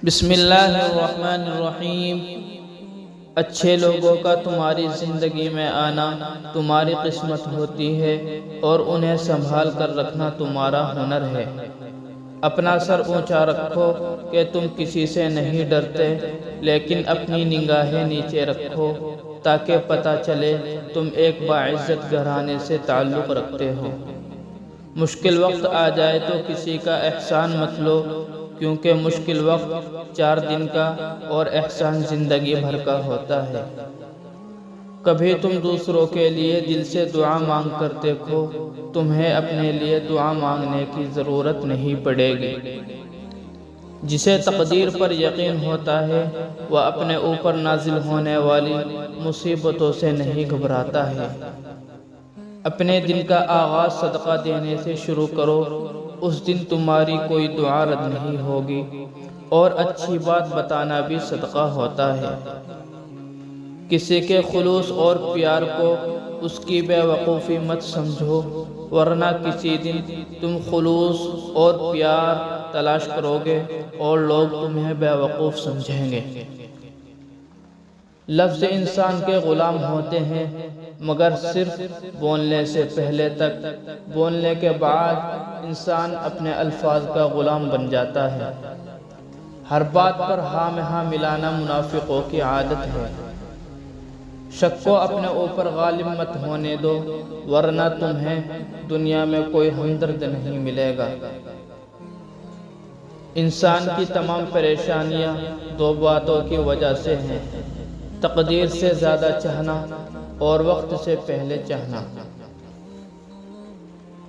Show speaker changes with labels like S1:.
S1: بسم اللہ الرحمن الرحیم۔ اچھے لوگوں کا تمہاری زندگی میں آنا تمہاری قسمت ہوتی ہے اور انہیں سنبھال کر رکھنا تمہارا ہنر ہے۔ اپنا سر اونچا رکھو کہ تم کسی سے نہیں ڈرتے، لیکن اپنی نگاہیں نیچے رکھو تاکہ پتہ چلے تم ایک باعزت گھرانے سے تعلق رکھتے ہو۔ مشکل وقت آ جائے تو کسی کا احسان مت لو، کیونکہ مشکل وقت 4 دن کا اور احسان زندگی بھر کا ہوتا ہے۔ کبھی تم دوسروں کے لیے دل سے دعا مانگ کر دیکھو، تمہیں اپنے لیے دعا مانگنے کی ضرورت نہیں پڑے گی۔ جسے تقدیر پر یقین ہوتا ہے وہ اپنے اوپر نازل ہونے والی مصیبتوں سے نہیں گھبراتا ہے۔ اپنے دن کا آغاز صدقہ دینے سے شروع کرو، اس دن تمہاری کوئی دعا رد نہیں ہوگی، اور اچھی بات بتانا بھی صدقہ ہوتا ہے۔ کسی کے خلوص اور پیار کو اس کی بے وقوفی مت سمجھو، ورنہ کسی دن تم خلوص اور پیار تلاش کرو گے اور لوگ تمہیں بے وقوف سمجھیں گے۔ لفظ انسان کے غلام ہوتے ہیں، مگر صرف بولنے سے پہلے تک، بولنے کے بعد انسان اپنے الفاظ کا غلام بن جاتا ہے۔ ہر بات پر ہاں میں ہاں ملانا منافقوں کی عادت ہے۔ شک کو اپنے اوپر غالب مت ہونے دو، ورنہ تمہیں دنیا میں کوئی ہمدرد نہیں ملے گا۔ انسان کی تمام پریشانیاں 2 باتوں کی وجہ سے ہیں: تقدیر سے زیادہ چاہنا اور وقت سے پہلے چاہنا۔